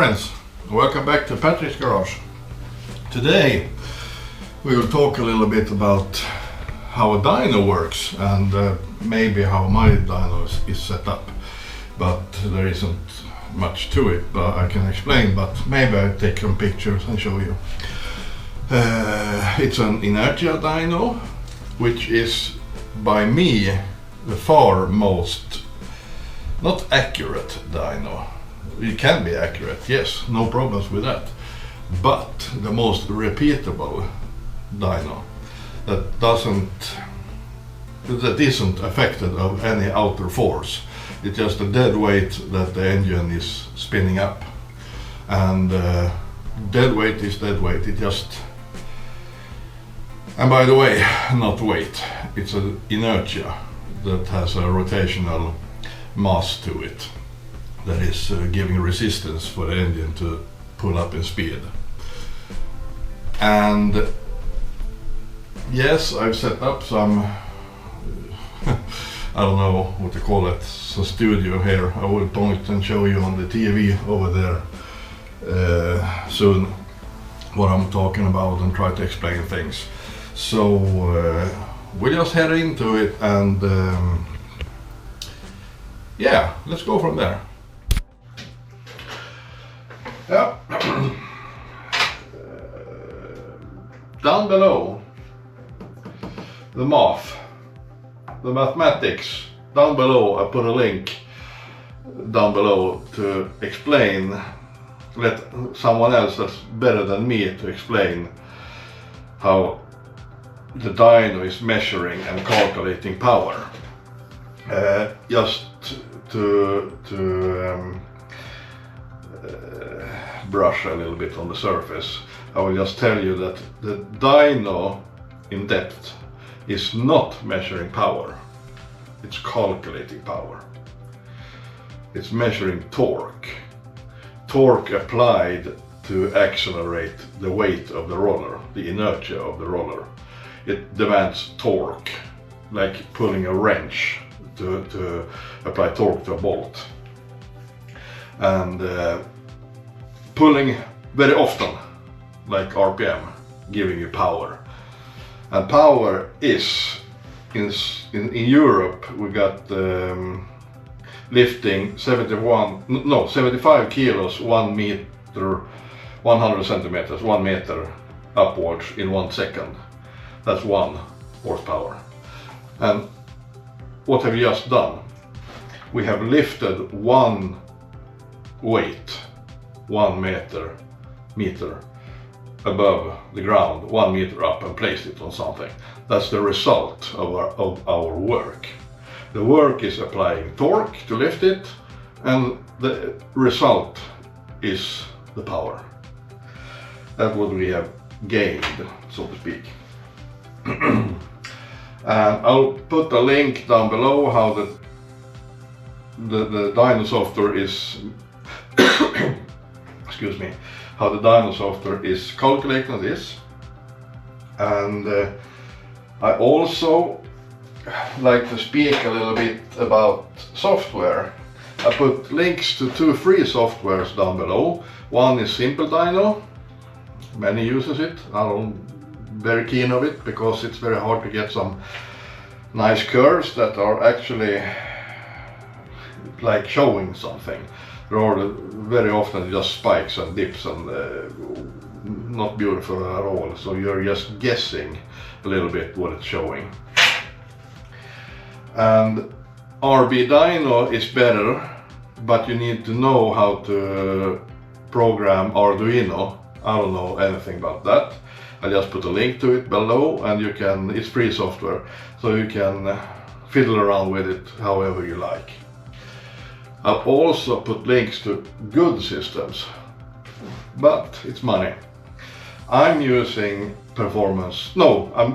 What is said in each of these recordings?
friends, welcome back to Patrick's Garage. Today we will talk a little bit about how a dyno works and maybe how my dyno is set up, but there isn't much to it, but I can explain, but maybe I'll take some pictures and show you. It's an Inertia dyno, which is by me the far most not accurate dyno. It can be accurate, yes, no problems with that, but the most repeatable dyno that isn't affected of any outer force. It's just a dead weight that the engine is spinning up, and dead weight is dead weight. It just, and by the way, not weight, it's an inertia that has a rotational mass to it that is giving resistance for the engine to pull up in speed. And yes, I've set up some I don't know what to call it, some studio here. I will point and show you on the TV over there soon what I'm talking about and try to explain things. So we'll just head into it and yeah, let's go from there. Yeah. Down below, the math, the mathematics, down below I put a link down below to explain, let someone else that's better than me to explain how the dyno is measuring and calculating power. Just to brush a little bit on the surface, I will just tell you that the dyno in depth is not measuring power, it's calculating power. It's measuring torque. Torque applied to accelerate the weight of the roller, the inertia of the roller. It demands torque, like pulling a wrench to apply torque to a bolt. And pulling very often, like RPM, giving you power. And power is, in Europe, we got lifting 75 kilos, 1 meter, 100 centimeters, 1 meter upwards in 1 second. That's 1 horsepower. And what have we just done? We have lifted one weight 1 meter above the ground, 1 meter up, and placed it on something. That's the result of our work. The work is applying torque to lift it, and the result is the power. That's what we have gained, so to speak. And I'll put a link down below how the dyno software is excuse me, how the dyno software is calculating this. And I also like to speak a little bit about software. I put links to 2 free softwares down below. One is Simpledyno, many uses it. I'm very keen of it because it's very hard to get some nice curves that are actually like showing something. There are very often just spikes and dips and not beautiful at all, so you're just guessing a little bit what it's showing. And RBDyno is better, but you need to know how to program Arduino. I don't know anything about that. I just put a link to it below, and you can, it's free software, so you can fiddle around with it however you like. I've also put links to good systems, but it's money. I'm using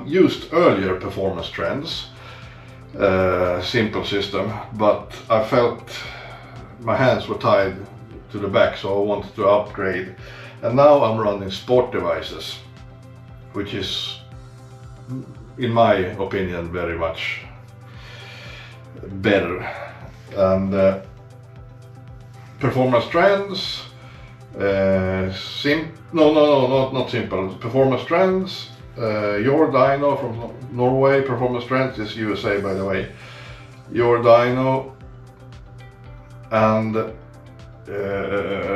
used earlier performance trends, simple system, but I felt my hands were tied to the back, so I wanted to upgrade. And now I'm running sport devices, which is, in my opinion, very much better. And performance trends not simple. Performance trends. Your Dyno from Norway. Performance trends is USA, by the way. Your Dyno and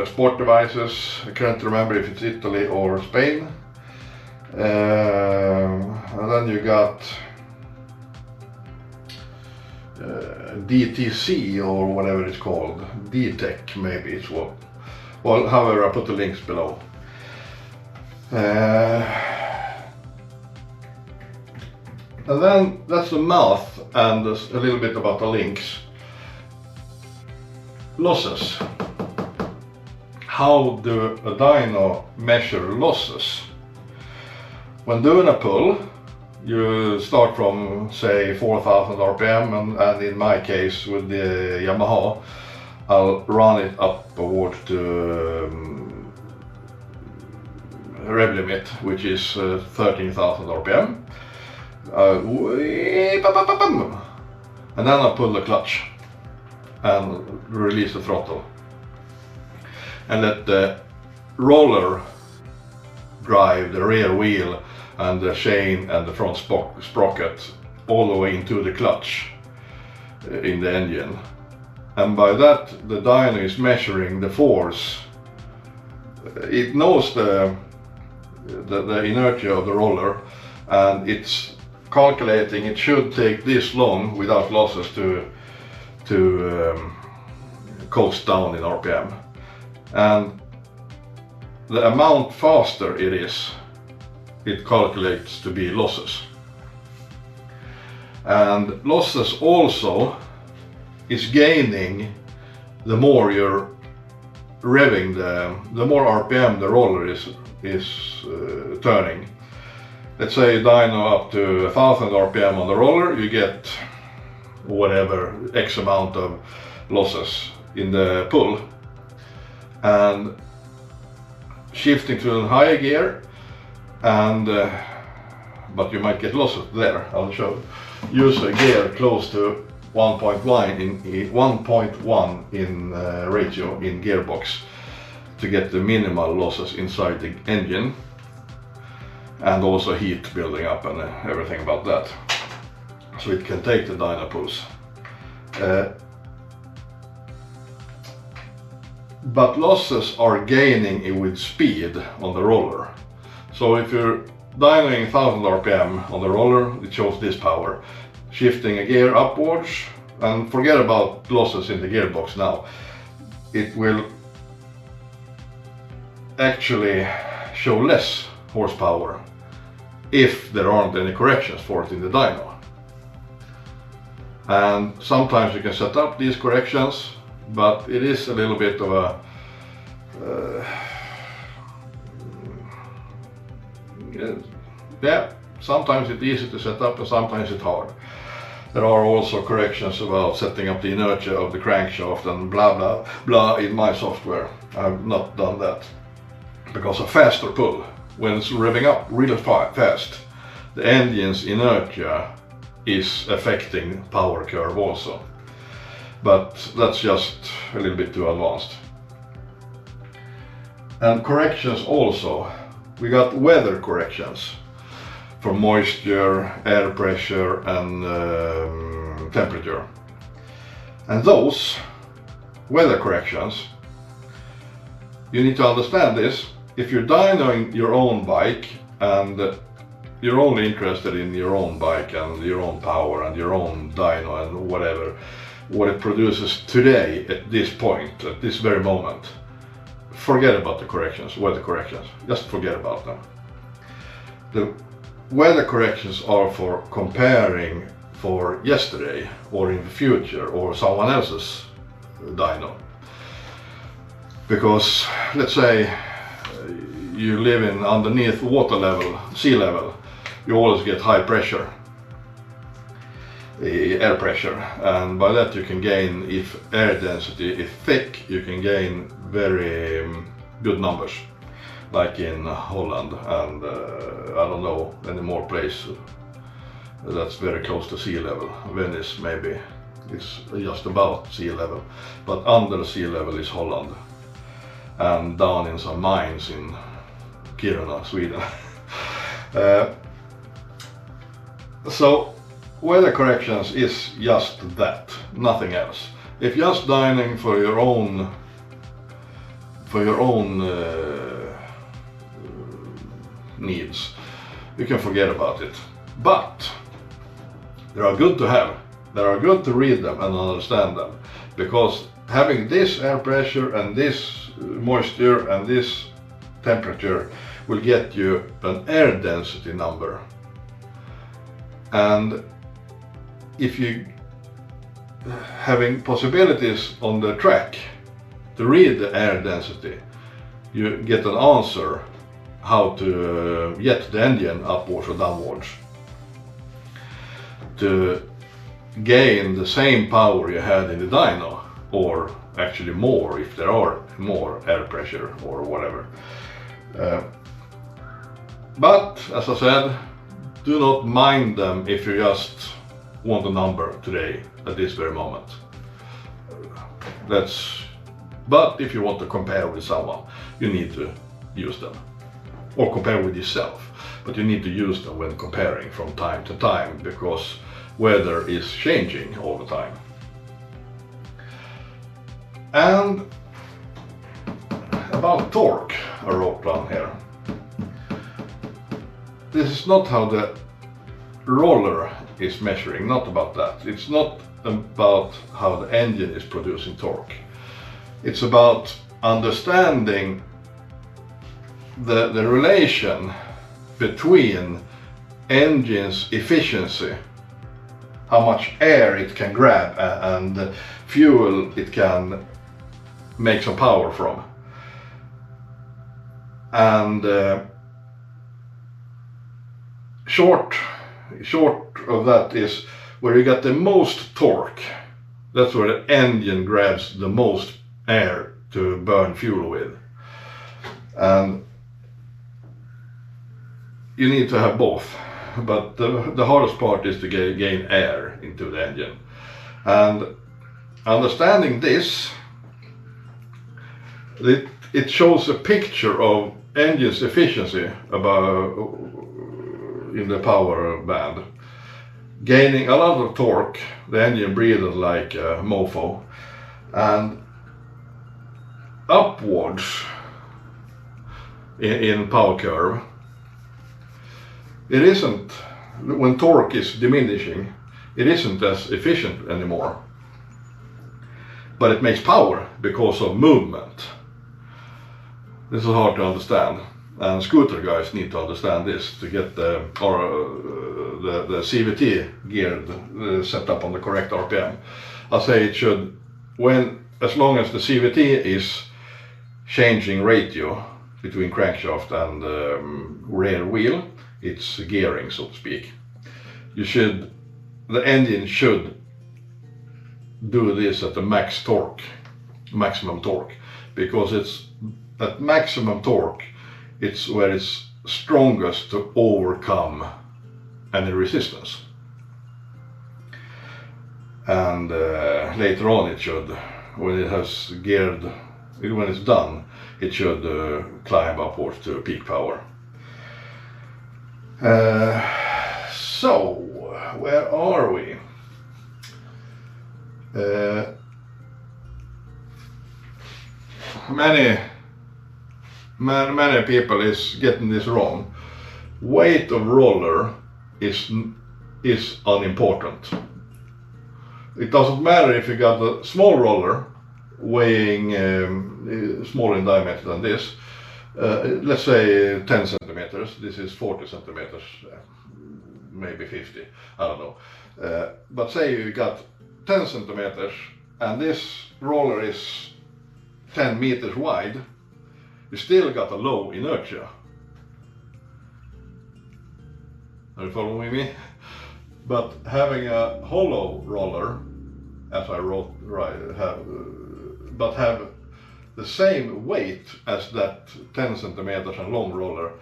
sport devices. I can't remember if it's Italy or Spain. And then you got DTC or whatever it's called. DTech maybe it's what. Well, however, I put the links below. And then that's the math and a little bit about the links. Losses. How do a dyno measure losses? When doing a pull, you start from say 4000 RPM and in my case with the Yamaha, I'll run it upwards to rev limit, which is 13,000 RPM. And then I pull the clutch and release the throttle and let the roller drive the rear wheel and the chain and the front sprocket all the way into the clutch in the engine. And by that the dyno is measuring the force. It knows the inertia of the roller, and it's calculating it should take this long without losses to coast down in RPM. And the amount faster it is, it calculates to be losses. And losses also is gaining the more you're revving, the more RPM the roller is turning. Let's say dyno up to 1000 RPM on the roller, you get whatever X amount of losses in the pull. And shifting to a higher gear, and but you might get losses there. I'll show. Use a gear close to 1.1 in ratio in gearbox to get the minimal losses inside the engine, and also heat building up and everything about that, so it can take the dyno pulse. But losses are gaining with speed on the roller. So if you're dynoing 1000 RPM on the roller, it shows this power. Shifting a gear upwards, and forget about losses in the gearbox now. It will actually show less horsepower if there aren't any corrections for it in the dyno. And sometimes you can set up these corrections, but it is a little bit of a yeah, sometimes it's easy to set up and sometimes it's hard. There are also corrections about setting up the inertia of the crankshaft and blah blah blah in my software. I've not done that because a faster pull, when it's revving up really fast, the engine's inertia is affecting power curve also. But that's just a little bit too advanced. And corrections also. We got weather corrections for moisture, air pressure and temperature. And those weather corrections, you need to understand this. If you're dynoing your own bike and you're only interested in your own bike and your own power and your own dyno and whatever, what it produces today at this point, at this very moment, forget about the corrections, weather corrections, just forget about them. The weather corrections are for comparing for yesterday or in the future or someone else's dyno. Because let's say you live in underneath water level, sea level, you always get high pressure, air pressure, and by that you can gain, if air density is thick, you can gain very good numbers, like in Holland and I don't know any more place that's very close to sea level. Venice maybe, it's just about sea level, but under sea level is Holland. and down in some mines in Kiruna, Sweden. So weather corrections is just that, nothing else. If just dyning for your own needs, you can forget about it. But they are good to have. They are good to read them and understand them, because having this air pressure and this moisture and this temperature will get you an air density number. And if you having possibilities on the track to read the air density, you get an answer how to get the engine upwards or downwards to gain the same power you had in the dyno, or actually more if there are more air pressure or whatever. But as I said, do not mind them if you just want a number today at this very moment. But if you want to compare with someone, you need to use them, or compare with yourself, but you need to use them when comparing from time to time, because weather is changing all the time. And about torque, I wrote down here. This is not how the roller is measuring, not about that. It's not about how the engine is producing torque. It's about understanding the relation between engine's efficiency, how much air it can grab and the fuel it can make some power from. And short of that is where you get the most torque. That's where the engine grabs the most air to burn fuel with. And you need to have both, but the hardest part is to gain air into the engine. And understanding this, it shows a picture of engine's efficiency about in the power band. Gaining a lot of torque, the engine breathes like a mofo, and upwards in power curve, it isn't, when torque is diminishing, it isn't as efficient anymore, but it makes power because of movement. This is hard to understand, and scooter guys need to understand this to get the CVT geared set up on the correct RPM. I say it should, as long as the CVT is changing ratio between crankshaft and rear wheel, it's gearing, so to speak. The engine should do this at the maximum torque, because it's at maximum torque, it's where it's strongest to overcome any resistance. And later on it should, when it has geared, when it's done, it should climb upwards to peak power. So, where are we? Many people is getting this wrong. Weight of roller is unimportant. It doesn't matter if you got a small roller weighing smaller in diameter than this. Let's say 10 centimeters. This is 40 centimeters, maybe 50. I don't know. But say you got 10 centimeters and this roller is 10 meters wide. You still got a low inertia. Are you following me? But having a hollow roller, as I wrote, have the same weight as that 10 centimeters and long roller,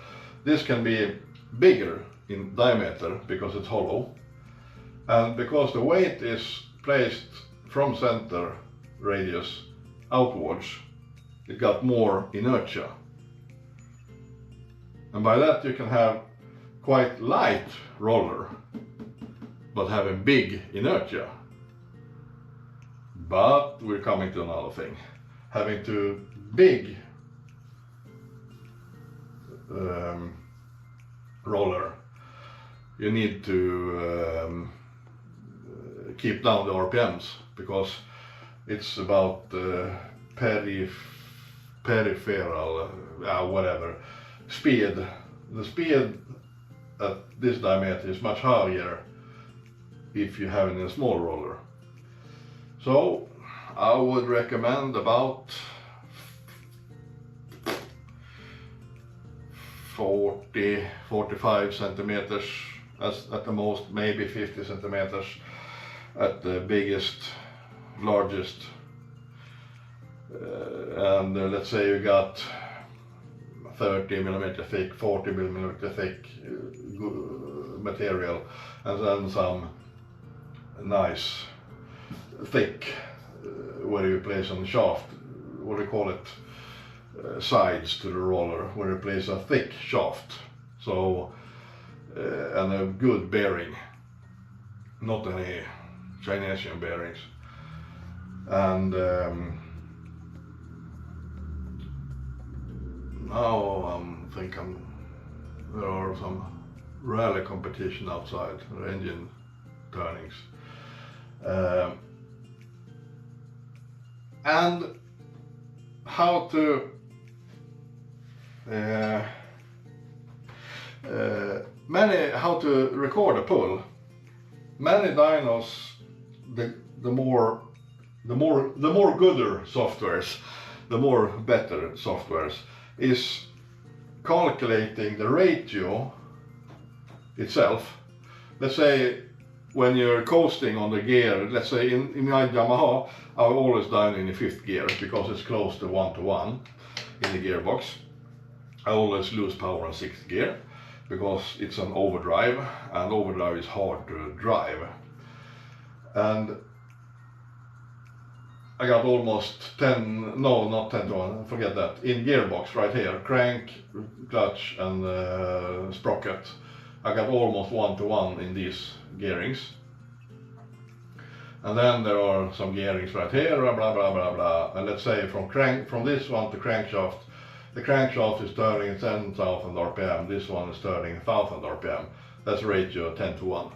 this can be bigger in diameter because it's hollow, and because the weight is placed from center radius outwards, it got more inertia. And by that you can have quite light roller, but have a big inertia. But we're coming to another thing. Having too big roller, you need to keep down the RPMs, because it's about peripheral, whatever, speed. The speed at this diameter is much higher if you have it in a small roller. So I would recommend about 40-45 centimeters at the most, maybe 50 centimeters at the biggest, largest. And let's say you got 30 millimeter thick, 40 millimeter thick material, and then some nice thick where you place on the shaft, what do you call it, sides to the roller, where you place a thick shaft, so and a good bearing, not any Chinese bearings. And now there are some rally competition outside, engine turnings. And how to how to record a pull. Many dynos, the more gooder softwares, the more better softwares, is calculating the ratio itself. Let's say when you're coasting on the gear, let's say in my Yamaha, I always down in the 5th gear because it's close to 1-to-1 in the gearbox. I always lose power in 6th gear because it's an overdrive, and overdrive is hard to drive. And I got almost 10, no, not 10-to-1, forget that, in gearbox right here, crank, clutch and sprocket. I got almost 1-to-1 in these gearings. And then there are some gearings right here, blah blah blah blah. And let's say from this one to crankshaft, the crankshaft is turning 10,000 RPM, this one is turning 1,000 RPM. That's a ratio 10-to-1.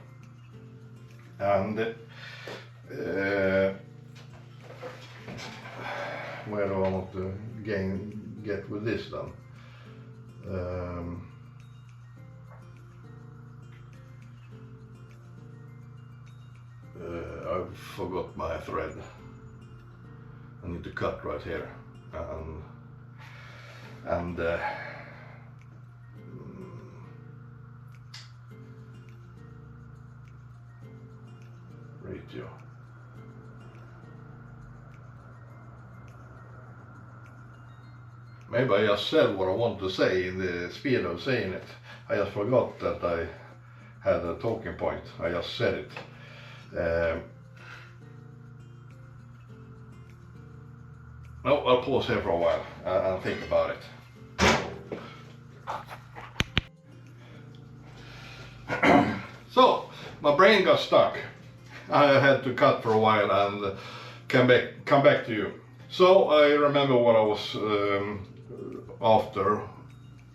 And where do I want to get with this then? I forgot my thread. I need to cut right here and ratio. Maybe I just said what I wanted to say in the speed of saying it. I just forgot that I had a talking point. I just said it. No, I'll pause here for a while and think about it. So, my brain got stuck. I had to cut for a while and come back to you. So I remember what I was after.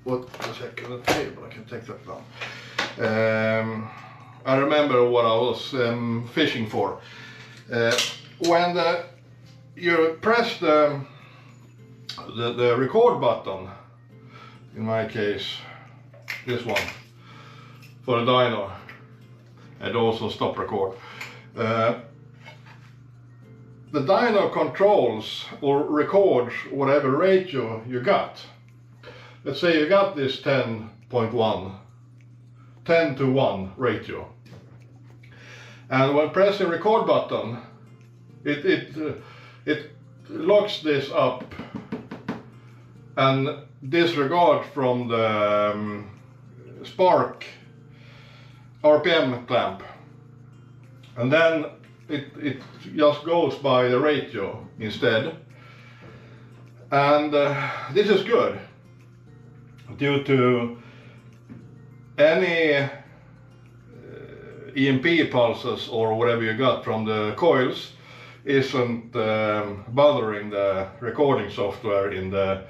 What a second, the table, I can take that down. I remember what I was fishing for. When you press the record button, in my case this one for the dyno, and also stop record. The dyno controls or records whatever ratio you got. Let's say you got this 10.1, 10-to-1 ratio. And when pressing record button, it locks this up and disregard from the spark RPM clamp. And then it just goes by the ratio instead. And this is good due to any EMP pulses or whatever you got from the coils isn't bothering the recording software in the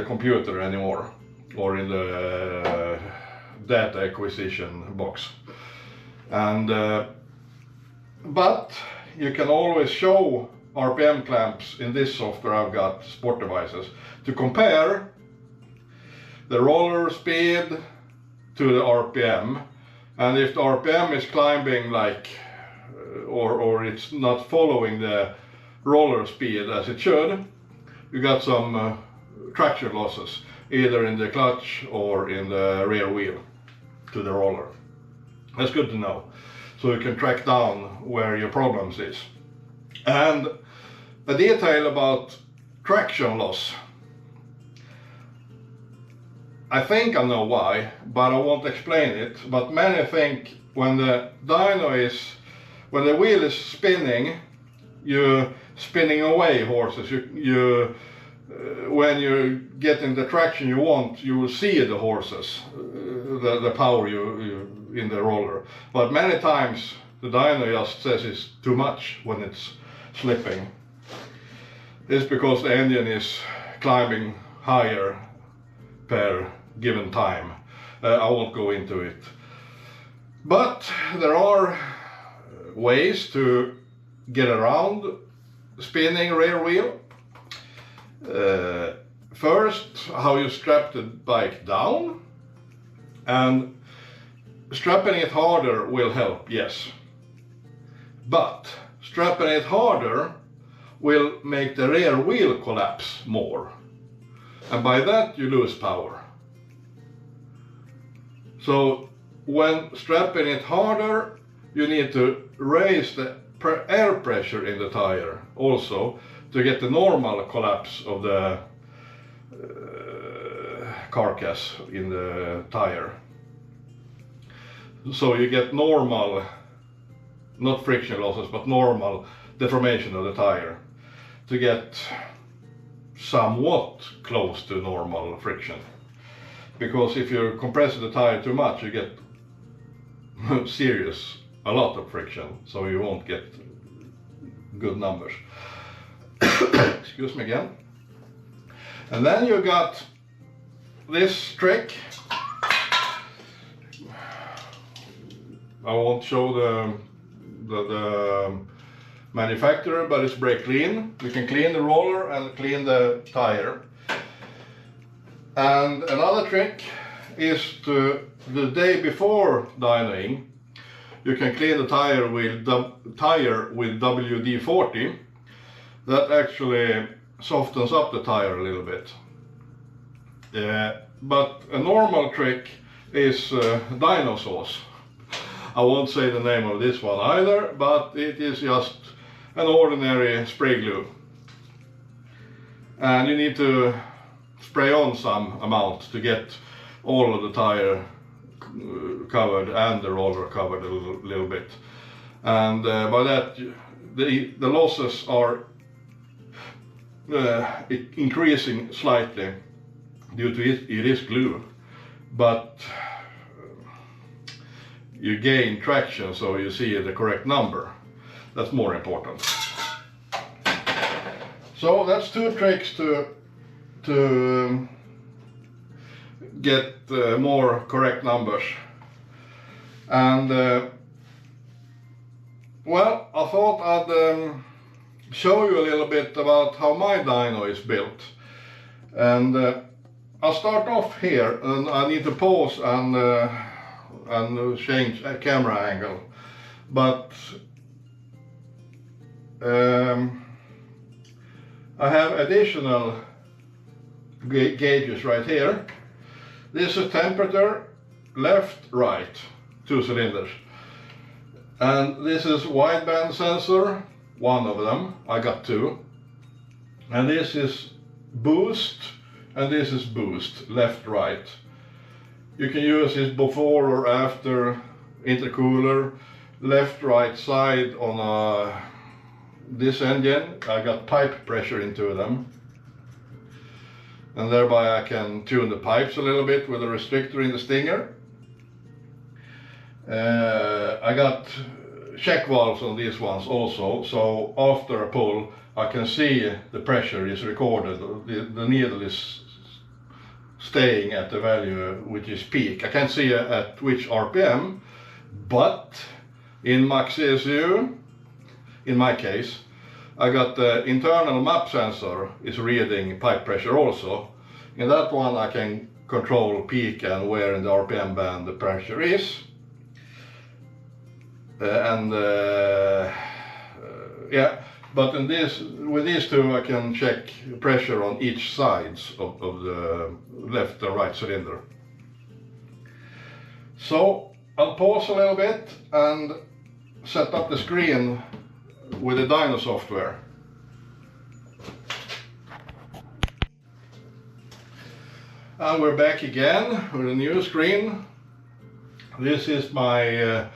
computer anymore, or in the data acquisition box. And but you can always show RPM clamps in this software I've got, Sport Devices, to compare the roller speed to the RPM. And if the RPM is climbing like, or it's not following the roller speed as it should, you got some traction losses, either in the clutch or in the rear wheel to the roller. That's good to know, so you can track down where your problems is. And a detail about traction loss. I think I know why, but I won't explain it. But many think when the wheel is spinning, you're spinning away horses. When you're getting the traction you want, you will see the horses, the power you in the roller. But many times the dyno just says it's too much when it's slipping. It's because the engine is climbing higher per given time. I won't go into it. But there are ways to get around spinning rear wheel. First, how you strap the bike down, and strapping it harder will help, yes. But strapping it harder will make the rear wheel collapse more, and by that you lose power. So when strapping it harder, you need to raise the air pressure in the tire also to get the normal collapse of the carcass in the tire. So you get normal, not friction losses, but normal deformation of the tire to get somewhat close to normal friction. Because if you compress the tire too much, you get a lot of friction, so you won't get good numbers. Excuse me again. And then you got this trick. I won't show the manufacturer, but it's brake clean. You can clean the roller and clean the tire. And another trick is to, the day before dynoing, you can clean the tire with WD-40. That actually softens up the tire a little bit. But a normal trick is Dyno sauce. I won't say the name of this one either, but it is just an ordinary spray glue. And you need to spray on some amount to get all of the tire covered and the roller covered a little bit. And by that the losses are increasing slightly due to it is glue, but you gain traction, so you see the correct number. That's more important. So that's two tricks to get more correct numbers. And well, I thought I'd show you a little bit about how my dyno is built. And I'll start off here, and I need to pause and change a camera angle. But I have additional gauges right here. This is temperature, left, right, 2 cylinders. And this is wideband sensor, one of them, I got 2. And this is boost, and this is boost, left, right. You can use this before or after intercooler, left, right side on this engine. I got pipe pressure into them. and thereby I can tune the pipes a little bit with a restrictor in the stinger. I got check valves on these ones also, so after a pull I can see the pressure is recorded, the needle is staying at the value which is peak. I can't see at which RPM, but in max CSU, in my case, I got the internal map sensor is reading pipe pressure also. In that one I can control peak and where in the RPM band the pressure is. Yeah, but in this, with these two I can check pressure on each sides of the left and right cylinder. So I'll pause a little bit and set up the screen with the Dyno software. And we're back again with a new screen. This is my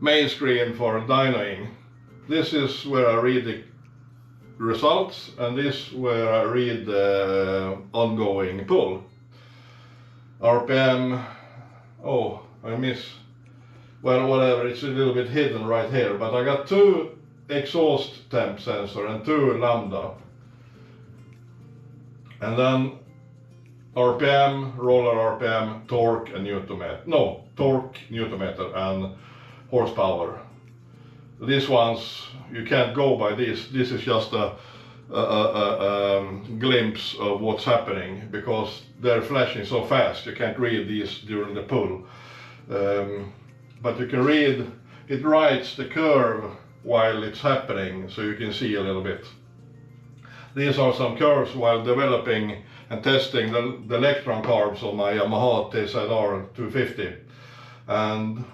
main screen for dynoing. This is where I read the results, and this where I read the ongoing pull. RPM, oh, I miss, well, whatever, it's a little bit hidden right here, but I got two exhaust temp sensor and two lambda. And then RPM, roller RPM, torque and Newton meter. No, torque, Newton meter and horsepower. These ones, you can't go by this. This is just a glimpse of what's happening because they're flashing so fast. You can't read these during the pull. But you can read, it writes the curve while it's happening, so you can see a little bit. These are some curves while developing and testing the electron carbs on my Yamaha TZR 250. And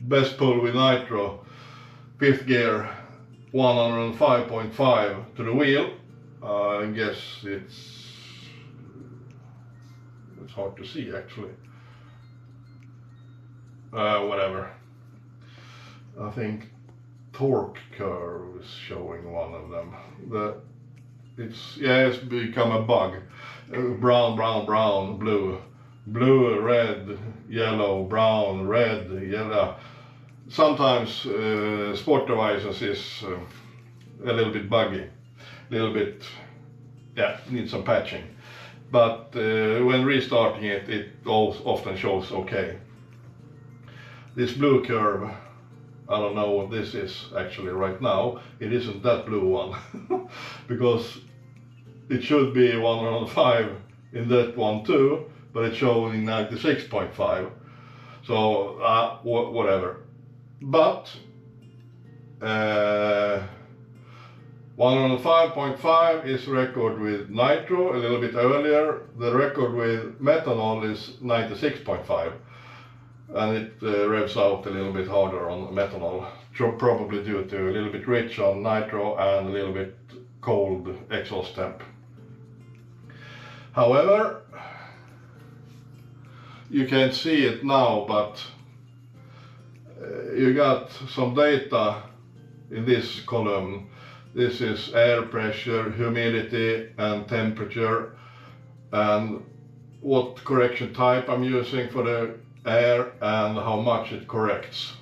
best pull with nitro, 5th gear, 105.5 to the wheel. I guess it's hard to see actually. Whatever. I think torque curve is showing one of them. It's become a bug. Brown, brown, brown, blue. Blue, red, yellow, brown, red, yellow. Sometimes sport devices is a little bit buggy. A little bit, yeah, needs some patching. But when restarting it, it often shows okay. This blue curve, I don't know what this is actually right now. It isn't that blue one because it should be 105 in that one too, but it's showing 96.5. So whatever. But 105.5 is record with nitro a little bit earlier. The record with methanol is 96.5. And it revs out a little bit harder on methanol, probably due to a little bit rich on nitro and a little bit cold exhaust temp. However, you can't see it now, but you got some data in this column. This is air pressure, humidity and temperature, and what correction type I'm using for the air and how much it corrects,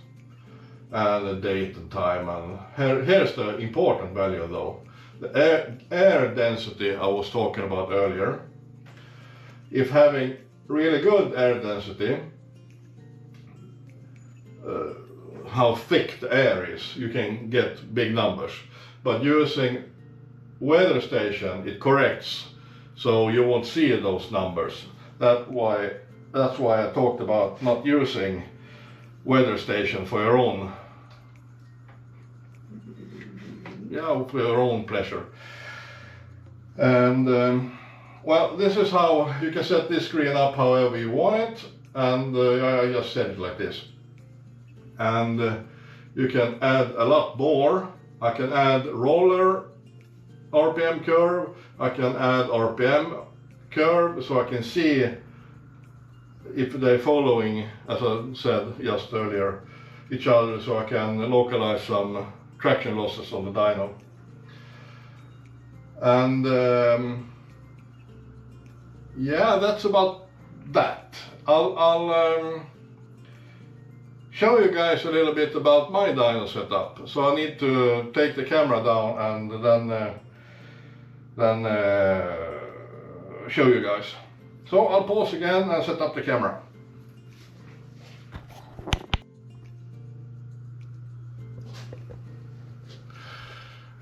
and the date and time. And here's the important value though. The air density I was talking about earlier. If having really good air density, how thick the air is, you can get big numbers. But using weather station, it corrects, so you won't see those numbers. That's why I talked about not using weather station for your own, for your own pleasure. And well, this is how you can set this screen up however you want it, and I just set it like this. And you can add a lot more. I can add roller RPM curve, I can add RPM curve, so I can see if they're following, as I said just earlier, each other, so I can localize some traction losses on the dyno. And yeah, that's about that. I'll show you guys a little bit about my dyno setup. So I need to take the camera down and then show you guys. So I'll pause again and set up the camera.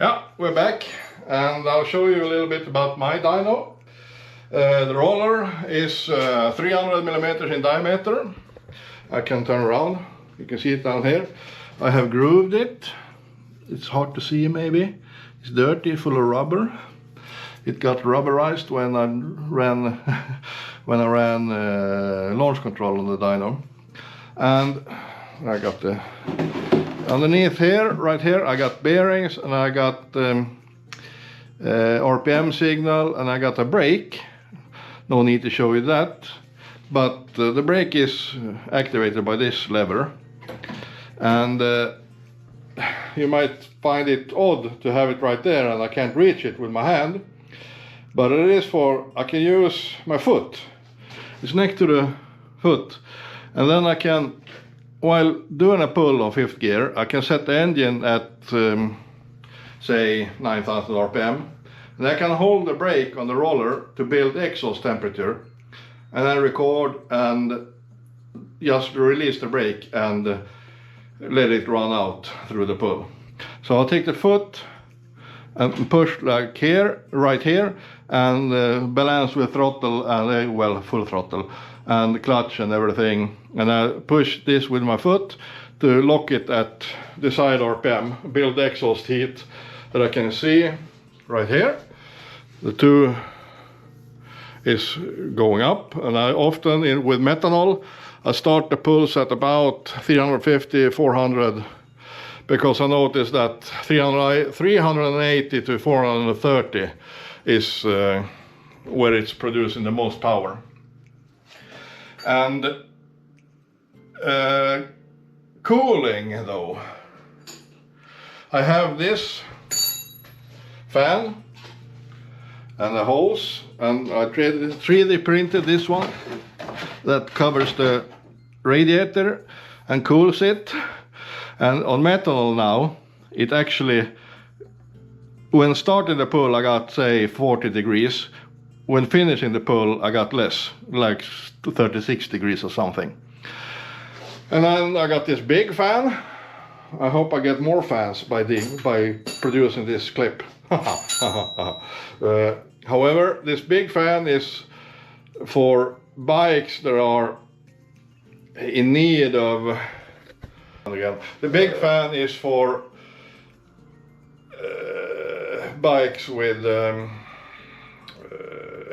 Yeah, we're back, and I'll show you a little bit about my dyno. The roller is 300mm in diameter. I can turn around, you can see it down here. I have grooved it. It's hard to see maybe. It's dirty, full of rubber. It got rubberized when I ran launch control on the dyno. And I got the underneath here, right here, I got bearings, and I got RPM signal, and I got a brake. No need to show you that, but the brake is activated by this lever, and you might find it odd to have it right there, and I can't reach it with my hand, but it is for, I can use my foot. It's next to the foot, and then I can, while doing a pull on 5th gear, I can set the engine at say 9000 RPM, and I can hold the brake on the roller to build exhaust temperature, and then record and just release the brake and let it run out through the pull. So I'll take the foot and push like here, right here, and balance with throttle and well, full throttle and clutch and everything, and I push this with my foot to lock it at desired RPM, build exhaust heat that I can see right here. The two is going up, and I often with methanol I start the pulse at about 350, 400, because I noticed that 380 to 430 is where it's producing the most power. And cooling though, I have this fan and a hose, and I 3D printed this one that covers the radiator and cools it. And on methanol now, it actually, when starting the pull I got say 40 degrees, when finishing the pull I got less, like 36 degrees or something. And then I got this big fan. I hope I get more fans by producing this clip. However, this big fan is for bikes that are in need of, again, the big fan is for bikes with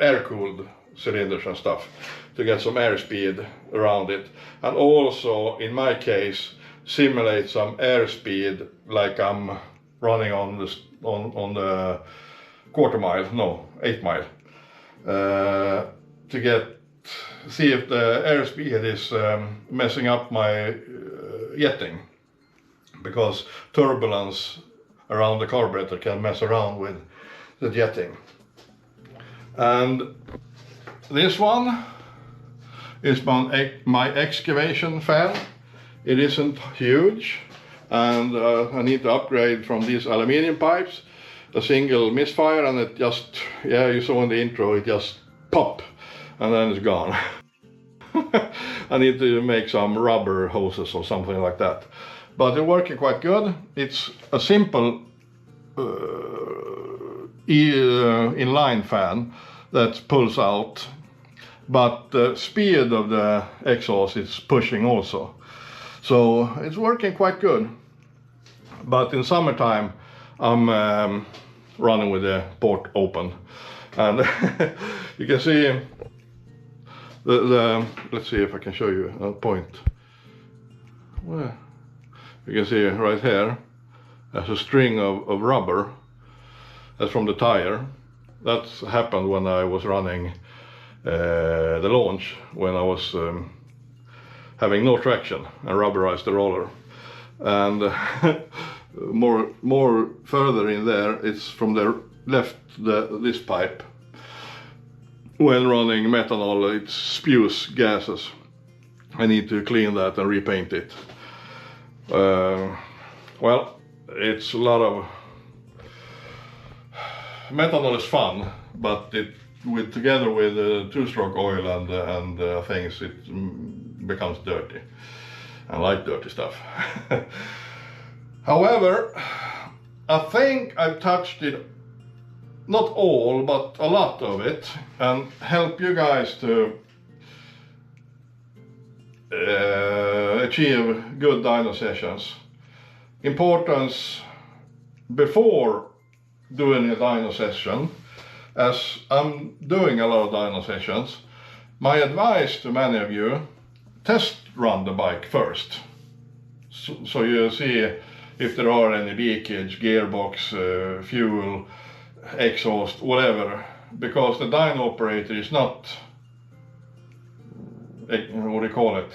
air-cooled cylinders and stuff, to get some airspeed around it, and also in my case simulate some airspeed like I'm running on the 8 mile, to see if the airspeed is messing up my jetting, because turbulence around the carburetor can mess around with the jetting. And this one is my Excavation Fan. It isn't huge, and I need to upgrade from these aluminium pipes. A single misfire and it just, yeah, you saw in the intro, it just pop and then it's gone. I need to make some rubber hoses or something like that, but they're working quite good. It's a simple inline fan that pulls out, but the speed of the exhaust is pushing also, so it's working quite good. But in summertime I'm running with the port open, and you can see the let's see if I can show you a point. Well, you can see right here there's a string of rubber. That's from the tire. That's happened when I was running the launch, when I was having no traction and rubberized the roller. And more further in there, it's from the left, this pipe. when running methanol it spews gases. I need to clean that and repaint it. Well, it's a lot of methanol is fun, but together with two-stroke oil and things, it becomes dirty. I like dirty stuff. However, I think I've touched it, not all, but a lot of it, and help you guys to achieve good dyno sessions. Importance before doing a dyno session, as I'm doing a lot of dyno sessions, my advice to many of you, test run the bike first. So you see if there are any leakage, gearbox, fuel, exhaust, whatever, because the dyno operator is not, what do you call it,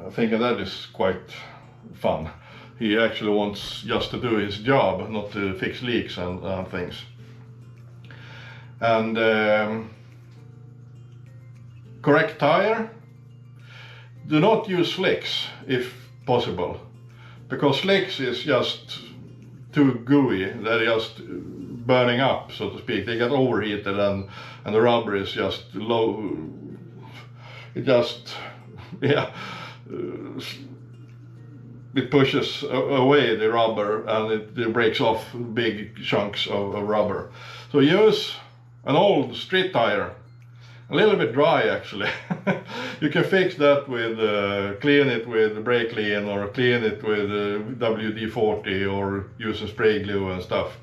I think that is quite fun. He actually wants just to do his job, not to fix leaks and things. And correct tire. Do not use slicks if possible, because slicks is just too gooey. They're just burning up, so to speak. They get overheated and the rubber is just low. It just, yeah, it pushes away the rubber and it breaks off big chunks of rubber. So use an old street tire, a little bit dry actually. You can fix that with, clean it with brake clean or clean it with WD-40 or using spray glue and stuff.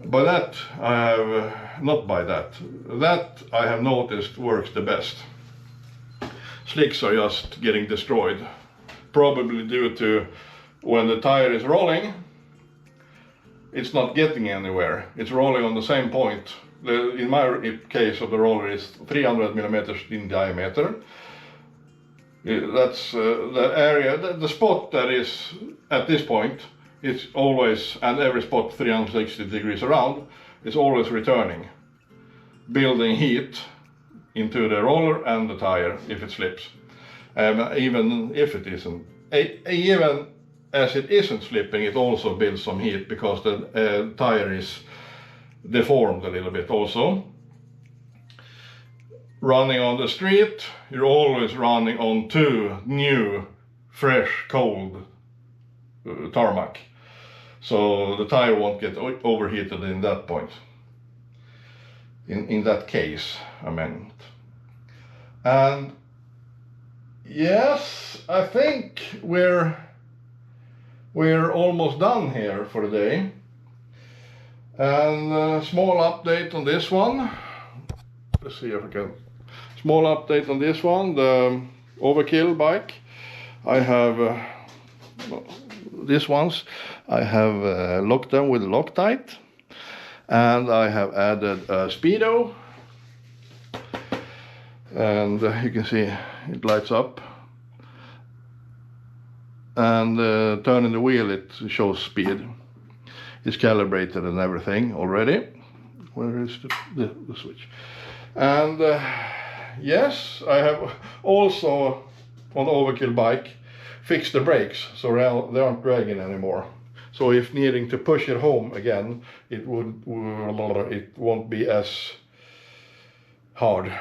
By that I have, not by that, that I have noticed works the best. Slicks are just getting destroyed, probably due to when the tire is rolling, it's not getting anywhere. It's rolling on the same point. In my case of the roller is 300 millimeters in diameter. That's the area, the spot that is at this point, it's always, and every spot 360 degrees around, is always returning, building heat into the roller and the tire if it slips. Even if it isn't, even as it isn't slipping, it also builds some heat because the tire is deformed a little bit also. Running on the street, you're always running on new, fresh, cold tarmac. So the tire won't get overheated in that point. In that case, I meant. And yes, I think we're almost done here for the day. And a small update on this one. Let's see if I can. Small update on this one, the overkill bike. I have these ones. I have locked them with Loctite, and I have added a speedo. And you can see it lights up. And turning the wheel, it shows speed. It's calibrated and everything already. Where is the switch? And yes, I have also on the overkill bike fixed the brakes so they aren't dragging anymore. So if needing to push it home again, it won't be as hard.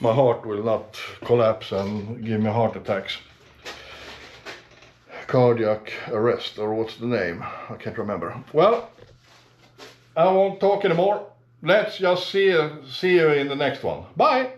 My heart will not collapse and give me heart attacks. Cardiac arrest, or what's the name? I can't remember. Well, I won't talk anymore. Let's just see you in the next one. Bye!